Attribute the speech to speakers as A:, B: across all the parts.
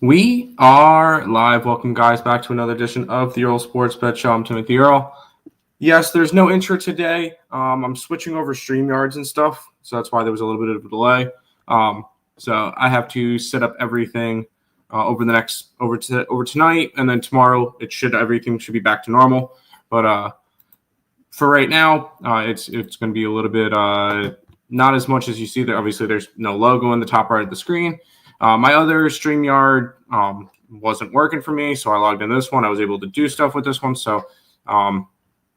A: We are live. Welcome, guys, back to another edition of the Earle Sports Bet Show. I'm Timothy Earle. Yes, there's no intro today. I'm switching over StreamYards and stuff, so that's why there was a little bit of a delay. So I have to set up everything over tonight, and then tomorrow everything should be back to normal. But for right now, it's going to be a little bit not as much as you see there. Obviously, there's no logo in the top right of the screen. My other StreamYard wasn't working for me, so I logged in this one. I was able to do stuff with this one, so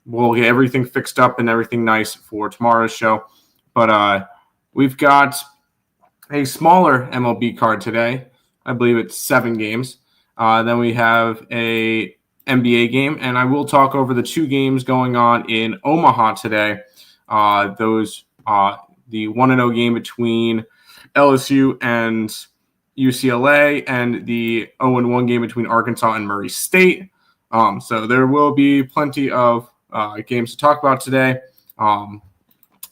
A: we'll get everything fixed up and everything nice for tomorrow's show. But we've got a smaller MLB card today. I believe it's 7 games. Then we have a NBA game, and I will talk over the 2 games going on in Omaha today. The 1-0 game between LSU and UCLA, and the 0-1 game between Arkansas and Murray State. So there will be plenty of games to talk about today, and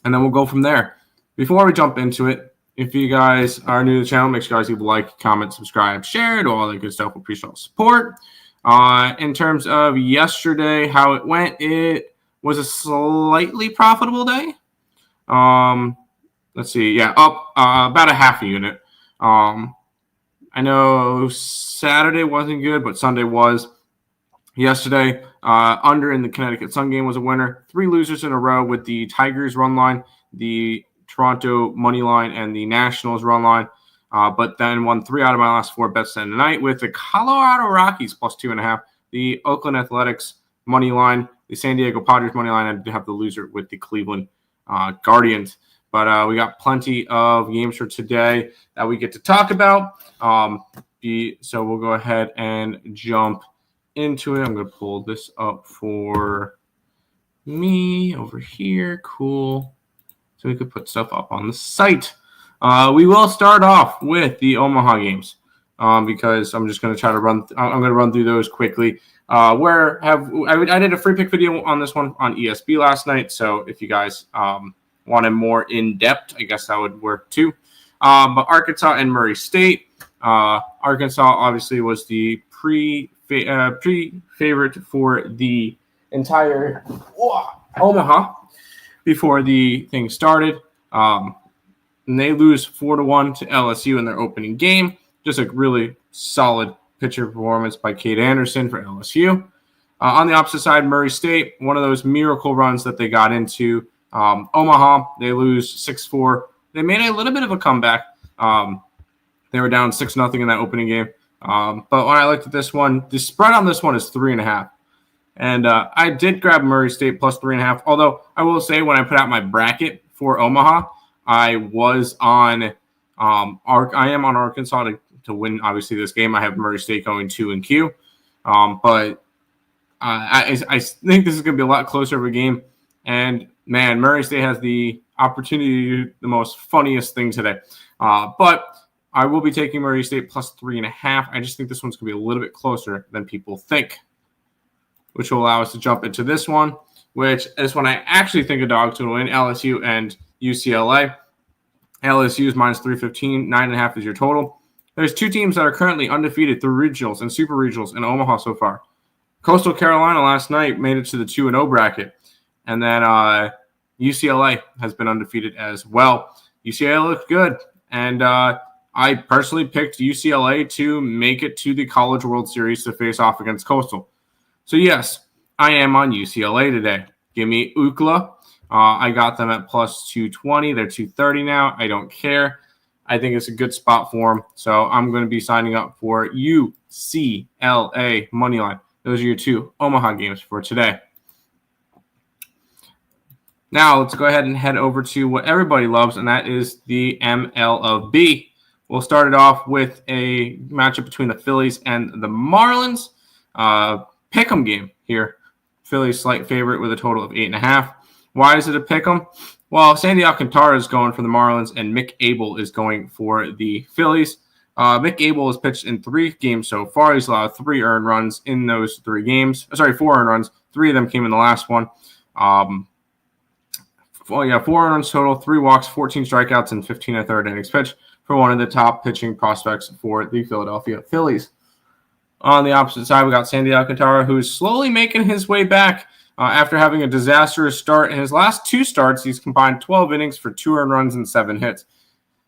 A: then we'll go from there. Before we jump into it, if you guys are new to the channel, make sure you guys leave a like, comment, subscribe, share, do all that good stuff. We appreciate all the support. In terms of yesterday, how it went, it was a slightly profitable day. Let's see, up about a half a unit. I know Saturday wasn't good, but Sunday was. Yesterday, under in the Connecticut Sun game was a winner. 3 losers in a row with the Tigers run line, the Toronto money line, and the Nationals run line. But then won 3 out of my last 4 bets tonight with the Colorado Rockies plus 2.5, the Oakland Athletics money line, the San Diego Padres money line, and have the loser with the Cleveland Guardians. But we got plenty of games for today that we get to talk about. So we'll go ahead and jump into it. I'm going to pull this up for me over here. Cool. So we could put stuff up on the site. We will start off with the Omaha games because I'm just going to try to run. I'm going to run through those quickly. I did a free pick video on this one on ESB last night. So if you guys wanted more in depth, I guess that would work too. But Arkansas and Murray State. Arkansas obviously was the pre-favorite for the entire Omaha before the thing started. And they lose 4-1 to LSU in their opening game. Just a really solid pitcher performance by Cade Anderson for LSU. On the opposite side, Murray State, one of those miracle runs that they got into. Omaha, they lose 6-4. They made a little bit of a comeback. They were down 6-0 in that opening game. But when I looked at this one, the spread on this one is 3.5. And I did grab Murray State plus 3.5. Although I will say when I put out my bracket for Omaha, I was on I am on Arkansas to win, obviously, this game. I have Murray State going 2 and Q. But I think this is going to be a lot closer of a game. And, man, Murray State has the opportunity to do the most funniest thing today. But I will be taking Murray State plus 3.5. I just think this one's going to be a little bit closer than people think, which will allow us to jump into this one, which is when I actually think a dog's going to win, LSU and UCLA. LSU is minus 315. 9.5 is your total. There's 2 teams that are currently undefeated through regionals and super regionals in Omaha so far. Coastal Carolina last night made it to the 2-0 bracket. And then UCLA has been undefeated as well. UCLA looked good. And I personally picked UCLA to make it to the College World Series to face off against Coastal. So, yes, I am on UCLA today. Give me UCLA. I got them at plus 220. They're 230 now. I don't care. I think it's a good spot for them. So I'm going to be signing up for UCLA Moneyline. Those are your 2 Omaha games for today. Now let's go ahead and head over to what everybody loves, and that is the MLB. We'll start it off with a matchup between the Phillies and the Marlins. Pick'em game here. Phillies slight favorite with a total of 8.5. Why is it a pick'em? Well, Sandy Alcantara is going for the Marlins, and Mick Abel is going for the Phillies. Mick Abel has pitched in 3 games so far. He's allowed 3 earned runs in those 3 games. 4 earned runs. 3 of them came in the last one. 4 earned runs total, 3 walks, 14 strikeouts, and 15 1/3 innings pitched for one of the top pitching prospects for the Philadelphia Phillies. On the opposite side, we got Sandy Alcantara, who's slowly making his way back after having a disastrous start. In his last 2 starts, he's combined 12 innings for 2 earned runs and 7 hits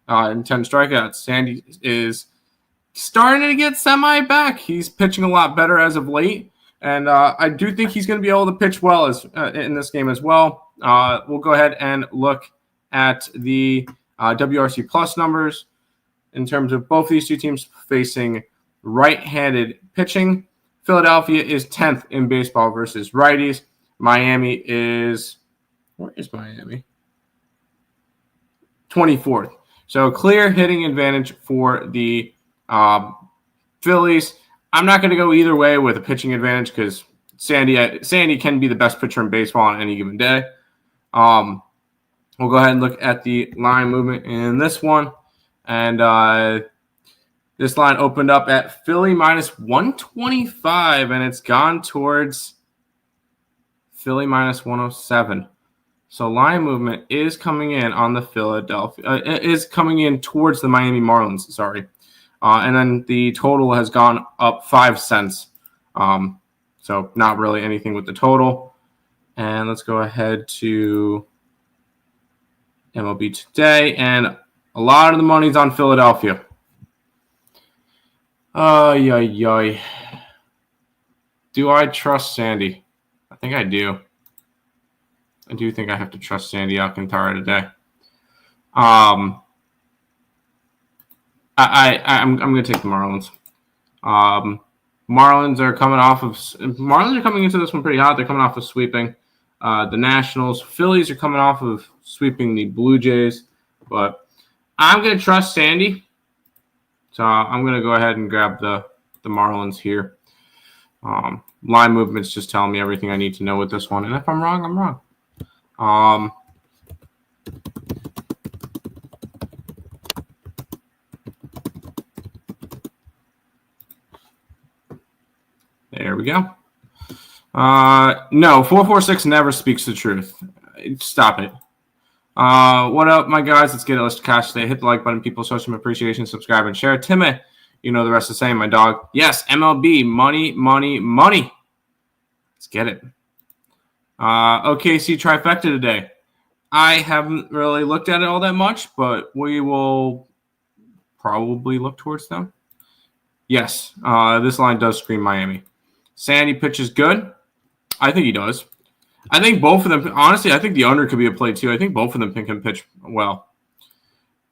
A: and 10 strikeouts. Sandy is starting to get semi back. He's pitching a lot better as of late, and I do think he's going to be able to pitch well in this game as well. We'll go ahead and look at the WRC plus numbers in terms of both these two teams facing right-handed pitching. Philadelphia is 10th in baseball versus righties. Miami is, where is Miami? 24th. So clear hitting advantage for the Phillies. I'm not going to go either way with a pitching advantage because Sandy can be the best pitcher in baseball on any given day. We'll go ahead and look at the line movement in this one. And this line opened up at Philly minus 125, and it's gone towards Philly minus 107. So line movement is coming in on the is coming in towards the Miami Marlins, sorry. And then the total has gone up 5 cents. So not really anything with the total. And let's go ahead to MLB today. And a lot of the money's on Philadelphia. Do I trust Sandy? I think I do. I do think I have to trust Sandy Alcantara today. I'm going to take the Marlins. Marlins are coming into this one pretty hot. They're coming off of sweeping the Nationals. Phillies are coming off of sweeping the Blue Jays. But I'm going to trust Sandy. So I'm going to go ahead and grab the Marlins here. Line movement's just telling me everything I need to know with this one. And if I'm wrong, I'm wrong. There we go. No, 446 never speaks the truth. Stop it. What up, my guys? Let's get it. Let's cash today. Hit the like button, people. Show some appreciation. Subscribe and share. Timmy, you know the rest of the same, my dog. Yes, MLB. Money, money, money. Let's get it. OKC trifecta today. I haven't really looked at it all that much, but we will probably look towards them. Yes, this line does scream Miami. Sandy pitches good. I think he does. I think both of them, honestly, I think the under could be a play too. I think both of them can pitch well.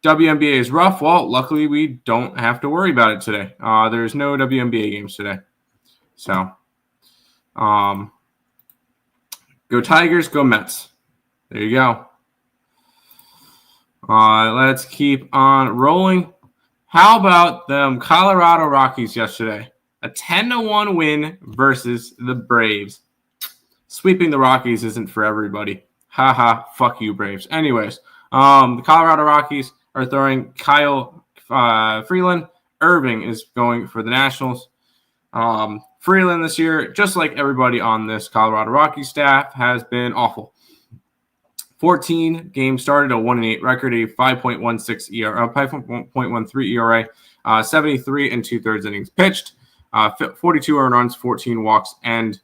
A: WNBA is rough. Well, luckily we don't have to worry about it today. There's no WNBA games today. So, go Tigers, go Mets. There you go. Let's keep on rolling. How about them Colorado Rockies yesterday? A 10-1 win versus the Braves. Sweeping the Rockies isn't for everybody. Haha, fuck you, Braves. Anyways, the Colorado Rockies are throwing Kyle Freeland. Irving is going for the Nationals. Freeland this year, just like everybody on this Colorado Rockies staff, has been awful. 14 games started, a 1-8 record, a 5.16 ERA, 5.13 ERA, 73 and 2/3 innings pitched, 42 earned runs, 14 walks, and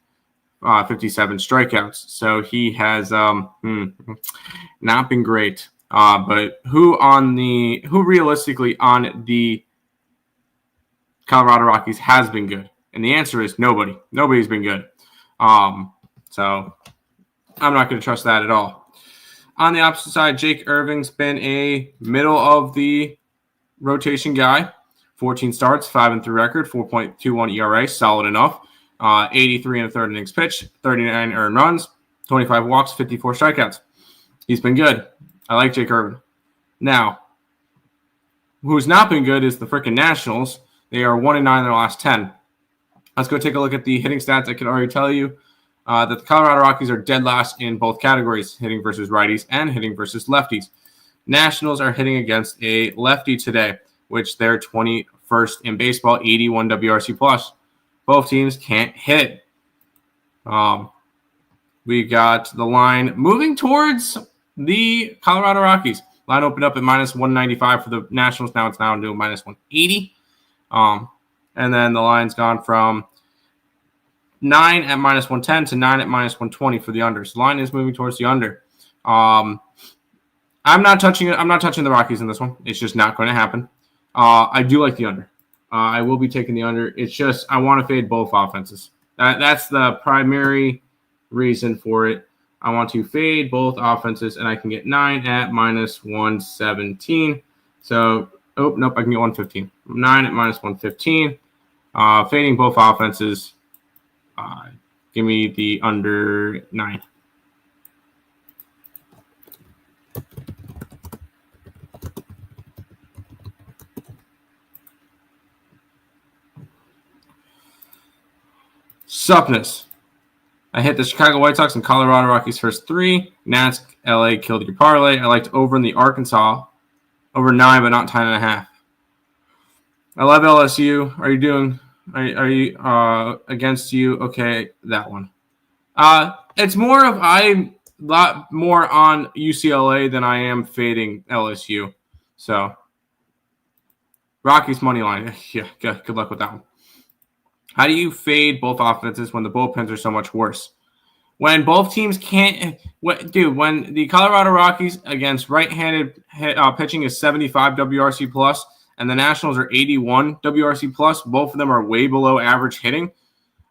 A: 57 strikeouts. So he has not been great. But who realistically on the Colorado Rockies has been good? And the answer is nobody. Nobody's been good. So I'm not going to trust that at all. On the opposite side, Jake Irving's been a middle of the rotation guy. 14 starts, 5-3 record, 4.21 ERA, solid enough. 83 and a third innings pitched, 39 earned runs, 25 walks, 54 strikeouts. He's been good. I like Jake Irving. Now, who's not been good is the freaking Nationals. They are 1-9 in their last 10. Let's go take a look at the hitting stats. I can already tell you that the Colorado Rockies are dead last in both categories, hitting versus righties and hitting versus lefties. Nationals are hitting against a lefty today, which they're 21st in baseball, 81 WRC plus. Both teams can't hit. We got the line moving towards the Colorado Rockies. Line opened up at minus 195 for the Nationals. Now it's down to minus 180. And then the line's gone from 9 at minus 110 to 9 at minus 120 for the unders. The line is moving towards the under. I'm not touching it. I'm not touching the Rockies in this one. It's just not going to happen. I do like the under. I will be taking the under. It's just I want to fade both offenses. That's the primary reason for it. I want to fade both offenses, and I can get 9 at minus 117. So, nope, I can get 115. 9 at minus 115. Fading both offenses. Give me the under 9. Suppness. I hit the Chicago White Sox and Colorado Rockies first 3. Nats, LA killed your parlay. I liked over in the Arkansas. Over 9, but not 10.5. I love LSU. Are you doing? Are you against you? Okay, that one. It's more of I'm a lot more on UCLA than I am fading LSU. So Rockies money line. Yeah, good luck with that one. How do you fade both offenses when the bullpens are so much worse? When both teams can't – when the Colorado Rockies against right-handed pitching is 75 WRC plus and the Nationals are 81 WRC plus, both of them are way below average hitting.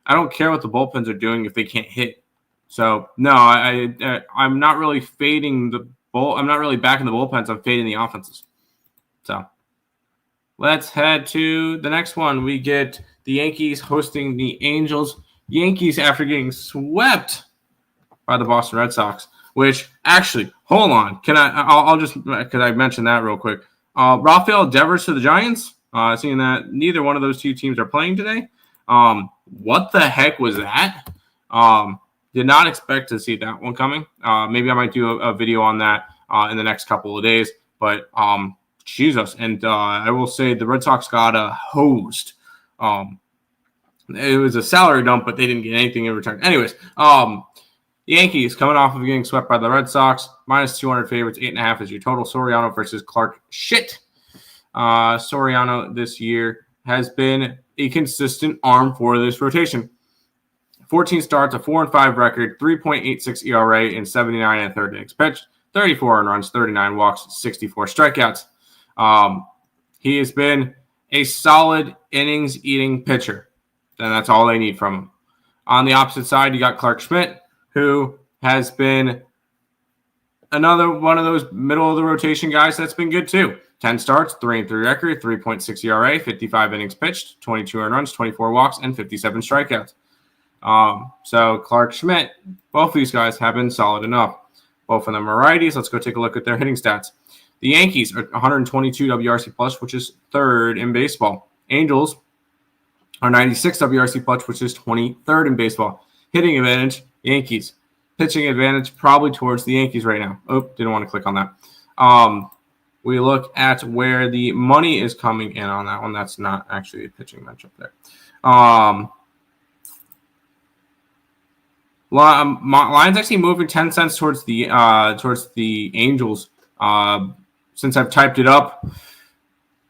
A: I don't care what the bullpens are doing if they can't hit. So, no, I'm not really fading the bull – I'm not really backing the bullpens. I'm fading the offenses. So, let's head to the next one. We get – the Yankees hosting the Angels. Yankees after getting swept by the Boston Red Sox, which actually, hold on. I'll just, could I mention that real quick? Rafael Devers to the Giants, seeing that neither one of those two teams are playing today. What the heck was that? Did not expect to see that one coming. Maybe I might do a video on that in the next couple of days, but Jesus. And I will say the Red Sox got hosed. It was a salary dump, but they didn't get anything in return. Anyways, the Yankees coming off of getting swept by the Red Sox, minus 200 favorites, 8.5 is your total. Soriano versus Clark. Soriano this year has been a consistent arm for this rotation. 14 starts, a 4-5 record, 3.86 ERA, and 79 and third innings pitched, 34 earned runs, 39 walks, 64 strikeouts. He has been a solid innings-eating pitcher, and that's all they need from him. On the opposite side, you got Clark Schmidt, who has been another one of those middle-of-the-rotation guys that's been good too. 10 starts, 3-3 record, 3.6 ERA, 55 innings pitched, 22 earned runs, 24 walks, and 57 strikeouts. So Clark Schmidt, both of these guys have been solid enough. Both of them are righties. Let's go take a look at their hitting stats. The Yankees are 122 WRC plus, which is third in baseball. Angels are 96 WRC plus, which is 23rd in baseball. Hitting advantage, Yankees. Pitching advantage, probably towards the Yankees right now. Oh, didn't want to click on that. We look at where the money is coming in on that one. That's not actually a pitching matchup there. Line's actually moving 10 cents towards the Angels. Since I've typed it up,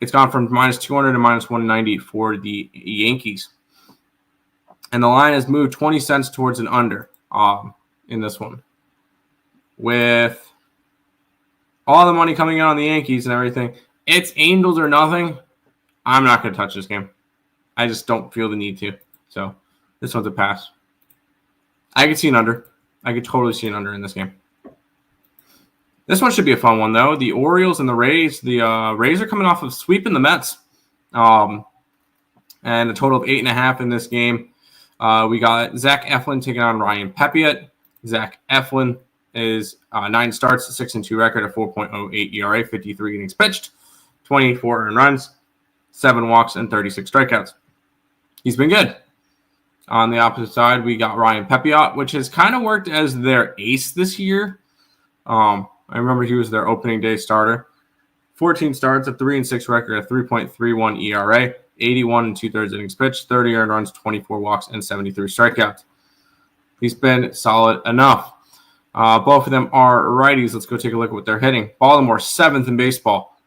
A: it's gone from minus 200 to minus 190 for the Yankees. And the line has moved 20 cents towards an under in this one. With all the money coming in on the Yankees and everything, it's Angels or nothing. I'm not going to touch this game. I just don't feel the need to. So this one's a pass. I could see an under. I could totally see an under in this game. This one should be a fun one, though. The Orioles and the Rays. The Rays are coming off of sweeping the Mets. And a total of 8.5 in this game. We got Zach Eflin taking on Ryan Pepiot. Zach Eflin is 9 starts, 6-2 record, a 4.08 ERA, 53 innings pitched, 24 earned runs, 7 walks, and 36 strikeouts. He's been good. On the opposite side, we got Ryan Pepiot, which has kind of worked as their ace this year. I remember he was their opening day starter. 14 starts, a 3-6 record, a 3.31 ERA, 81 2/3 innings pitched, 30 earned runs, 24 walks, and 73 strikeouts. He's been solid enough. Both of them are righties. Let's go take a look at what they're hitting. Baltimore, 7th in baseball.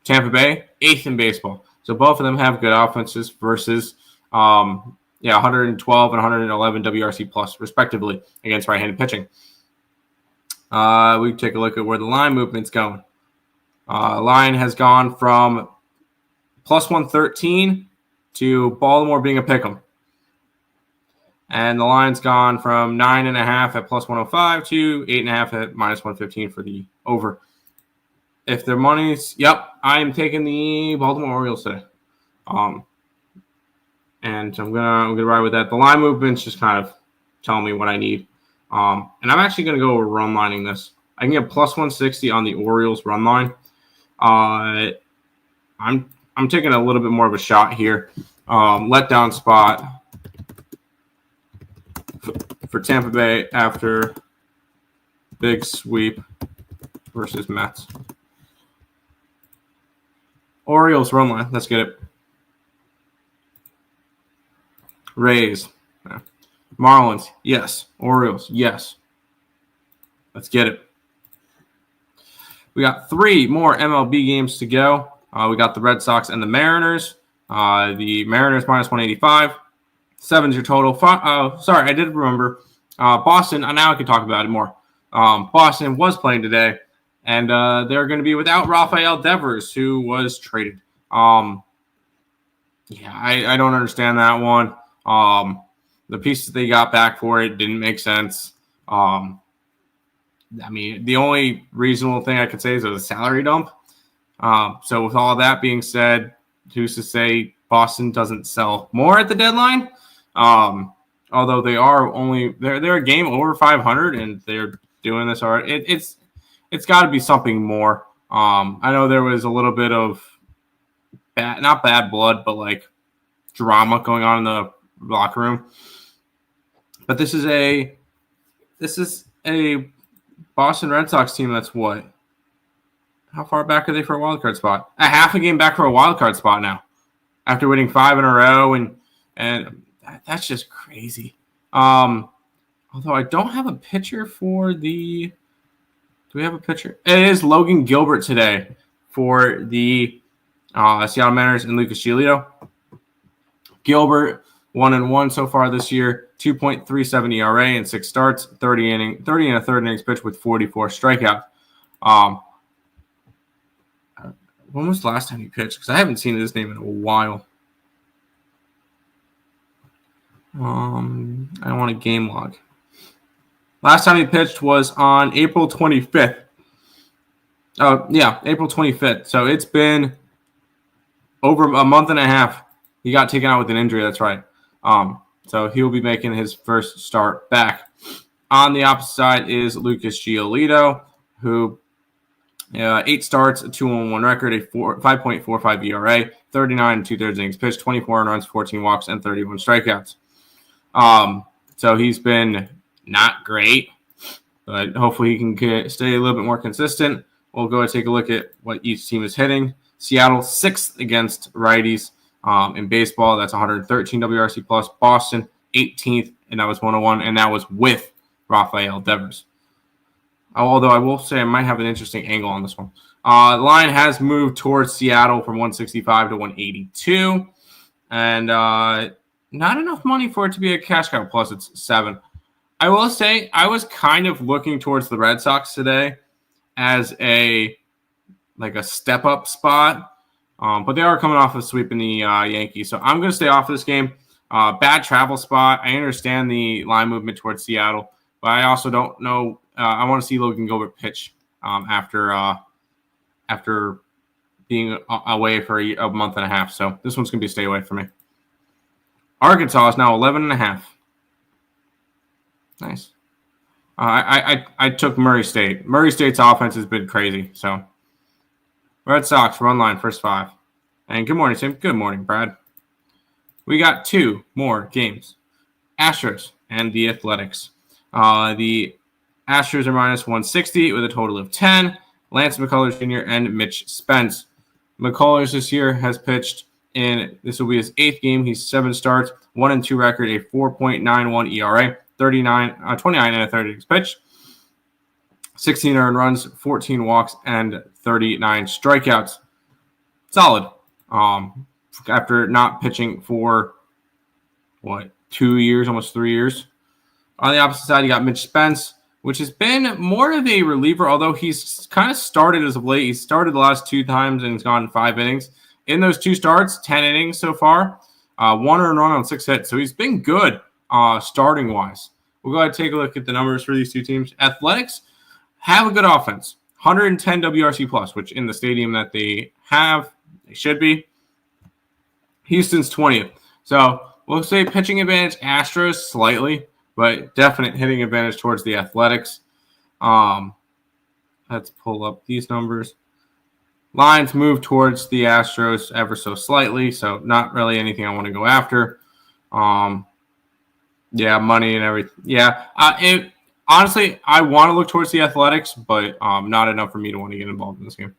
A: Tampa Bay, 8th in baseball. So both of them have good offenses versus 112 and 111 WRC plus, respectively, against right-handed pitching. We take a look at where the line movement's going. Line has gone from plus 113 to Baltimore being a pick'em. And the line's gone from 9.5 at plus 105 to 8.5 at minus 115 for the over. If their money's, I am taking the Baltimore Orioles today. And I'm gonna ride with that. The line movement's just kind of telling me what I need. And I'm actually gonna go run lining this. I can get plus 160 on the Orioles run line. I'm taking a little bit more of a shot here. Letdown spot for Tampa Bay after big sweep versus Mets. Orioles run line. Let's get it. Rays. Yeah. Marlins. Yes. Orioles. Yes. Let's get it. We got 3 more MLB games to go. We got the Red Sox and the Mariners. The Mariners minus 185. 7's your total. Sorry, I did remember. Boston, now I can talk about it more. Boston was playing today, and they're going to be without Rafael Devers, who was traded. I don't understand that one. The pieces they got back for it didn't make sense. The only reasonable thing I could say is it was a salary dump. So with all that being said, who's to say Boston doesn't sell more at the deadline? Although they're a game over 500 and they're doing this already. It's got to be something more. I know there was a little bit of not bad blood, but like drama going on in the locker room. But this is a Boston Red Sox team that's what? How far back are they for a wild card spot? A half a game back for a wild card spot now, after winning 5 in a row, and that's just crazy. Although I don't have a pitcher for the. Do we have a pitcher? It is Logan Gilbert today for the Seattle Mariners and Lucas Giolito. Gilbert 1-1 so far this year, 2.37 ERA in 6 starts, 30 and a third innings pitched with 44 strikeouts. When was the last time he pitched? Because I haven't seen his name in a while. I don't want a game log. Last time he pitched was on April 25th. April 25th. So it's been over a month and a half. He got taken out with an injury. That's right. So he'll be making his first start back. On the opposite side is Lucas Giolito, who 8 starts, a 2-1 record, a 5.45 ERA, 39 and 2/3 innings pitched, 24 runs, 14 walks, and 31 strikeouts. So he's been not great, but hopefully he can stay a little bit more consistent. We'll go and take a look at what each team is hitting. Seattle 6th against righties in baseball. That's 113 WRC plus. Boston 18th, and that was 101, and that was with Rafael Devers. Although I will say I might have an interesting angle on this one. The line has moved towards Seattle from 165 to 182, and not enough money for it to be a cash cow. Plus, it's 7. I will say I was kind of looking towards the Red Sox today as a step-up spot, but they are coming off a sweep in the Yankees, so I'm going to stay off of this game. Bad travel spot. I understand the line movement towards Seattle, but I also don't know. I want to see Logan Gilbert pitch after being away for a month and a half. So this one's going to be a stay away for me. Arkansas is now 11.5. Nice. I took Murray State. Murray State's offense has been crazy. So Red Sox run line first 5. And good morning, Tim. Good morning, Brad. We got 2 more games. Astros and the Athletics. The Astros are minus 160 with a total of 10. Lance McCullers Jr. and Mitch Spence. McCullers this year has pitched this will be his 8th game. He's 7 starts, 1-2 record, a 4.91 ERA, 29 and a third innings pitched, 16 earned runs, 14 walks, and 39 strikeouts. Solid. After not pitching for, 2 years, almost 3 years. On the opposite side, you got Mitch Spence, which has been more of a reliever, although he's kind of started as of late. He started the last 2 times and he's gone 5 innings. In those 2 starts, 10 innings so far, 1 earned run on 6 hits. So he's been good starting-wise. We'll go ahead and take a look at the numbers for these 2 teams. Athletics have a good offense, 110 WRC plus, which in the stadium that they have, they should be. Houston's 20th. So we'll say pitching advantage Astros slightly, but definite hitting advantage towards the Athletics. Let's pull up these numbers. Lines move towards the Astros ever so slightly, so not really anything I want to go after. Yeah, money and everything. Yeah, honestly, I want to look towards the Athletics, but not enough for me to want to get involved in this game.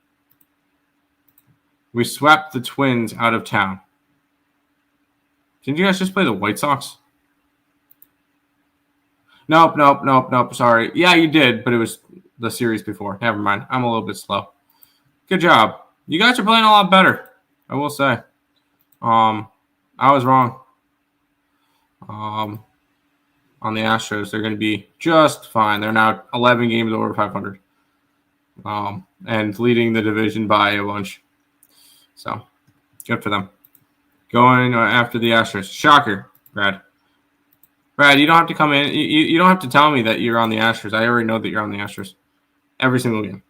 A: We swept the Twins out of town. Didn't you guys just play the White Sox? Nope. Sorry. Yeah, you did, but it was the series before. Never mind. I'm a little bit slow. Good job. You guys are playing a lot better, I will say. I was wrong. On the Astros, they're going to be just fine. They're now 11 games over 500. And leading the division by a bunch. So, good for them. Going after the Astros. Shocker, Brad. Brad, you don't have to come in. You don't have to tell me that you're on the Astros. I already know that you're on the Astros. Every single game.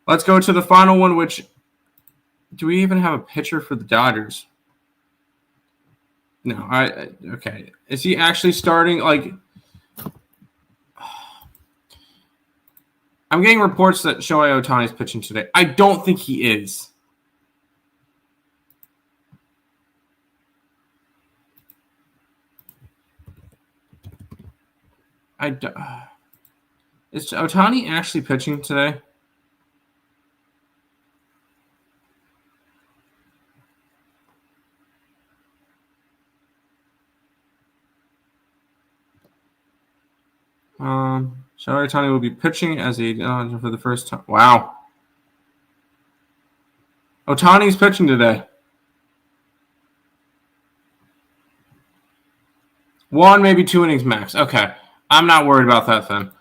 A: Let's go to the final one, which... Do we even have a pitcher for the Dodgers? No, okay. Is he actually starting? Like, I'm getting reports that Shohei Ohtani is pitching today. I don't think he is. Is Ohtani actually pitching today? Shohei Ohtani will be pitching as for the first time. Wow. Ohtani's pitching today. 1, maybe 2 innings max. Okay. I'm not worried about that then.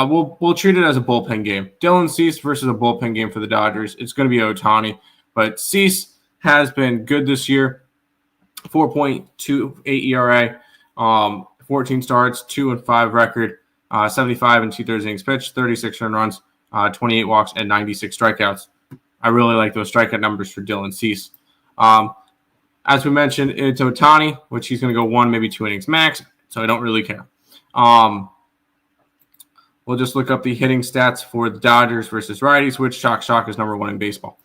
A: We'll treat it as a bullpen game. Dylan Cease versus a bullpen game for the Dodgers. It's going to be Ohtani. But Cease has been good this year. 4.28 ERA. 14 starts, 2-5 record. 75 and 2/3 innings pitched, 36 earned runs, 28 walks, and 96 strikeouts. I really like those strikeout numbers for Dylan Cease. As we mentioned, it's Ohtani, which he's going to go 1, maybe 2 innings max, so I don't really care. We'll just look up the hitting stats for the Dodgers versus righties, which shock is number 1 in baseball.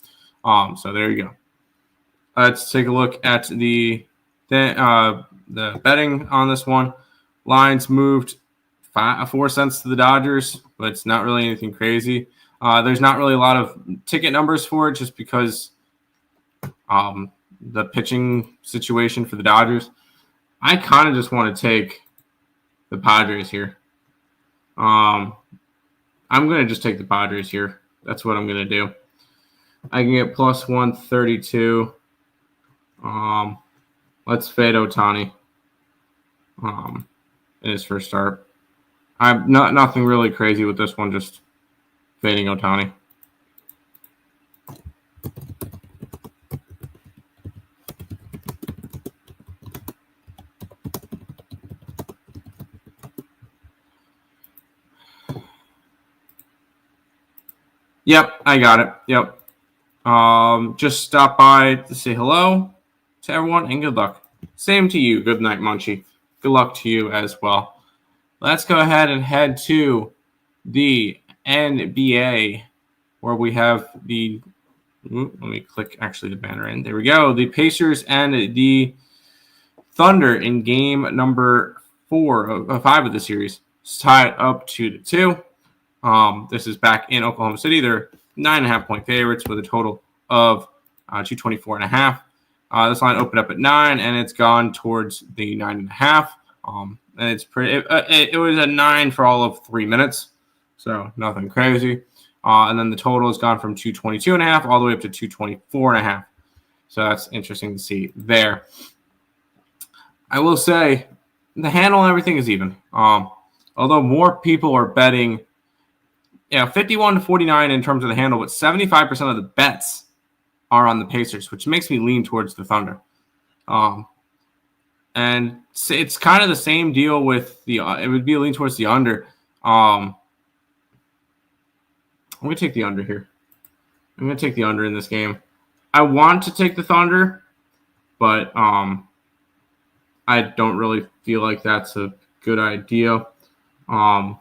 A: So there you go. Let's take a look at the betting on this one. Lines moved 4 cents to the Dodgers, but it's not really anything crazy. There's not really a lot of ticket numbers for it just because the pitching situation for the Dodgers. I kind of just want to take the Padres here. I'm going to just take the Padres here. That's what I'm going to do. I can get plus 132. Let's fade Ohtani in his first start. I'm nothing really crazy with this one, just fading Ohtani. Yep, I got it. Yep. Just stop by to say hello to everyone and good luck. Same to you. Good night, Munchie. Good luck to you as well. Let's go ahead and head to the NBA where we have the let me click actually the banner in. There we go. The Pacers and the Thunder in game number 5 of the series. It's tied up 2-2. This is back in Oklahoma City. They're 9.5-point favorites with a total of 224.5. This line opened up at 9, and it's gone towards the 9.5. And it's pretty. It was a 9 for all of 3 minutes, So nothing crazy. And then the total has gone from 222.5 all the way up to 224.5. So that's interesting to see there. I will say the handle and everything is even. Although more people are betting, 51 to 49 in terms of the handle, but 75% of the bets are on the Pacers, which makes me lean towards the Thunder. And it's kind of the same deal with it would be a lean towards the under. I'm going to take the under here. I'm going to take the under in this game. I want to take the Thunder, but I don't really feel like that's a good idea. I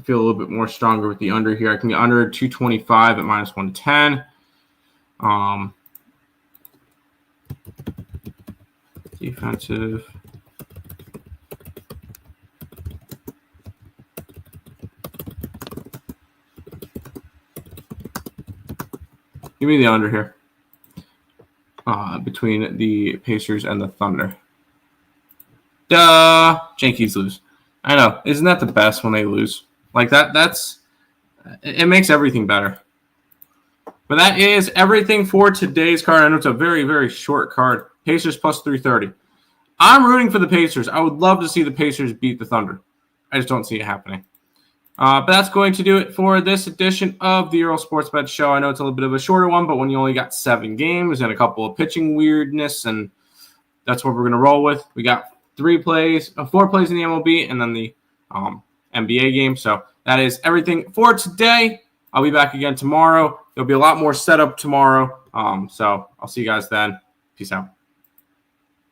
A: feel a little bit more stronger with the under here. I can get under 225 at minus 110. Defensive. Give me the under here. Between the Pacers and the Thunder. Duh! Yankees lose. I know. Isn't that the best when they lose? Like it makes everything better. But that is everything for today's card. I know it's a very, very short card. Pacers plus 330. I'm rooting for the Pacers. I would love to see the Pacers beat the Thunder. I just don't see it happening. But that's going to do it for this edition of the Earle Sports Bet Show. I know it's a little bit of a shorter one, but when you only got 7 games and a couple of pitching weirdness, and that's what we're going to roll with. We got 4 plays in the MLB and then the NBA game. So that is everything for today. I'll be back again tomorrow. There'll be a lot more setup tomorrow. So I'll see you guys then. Peace out.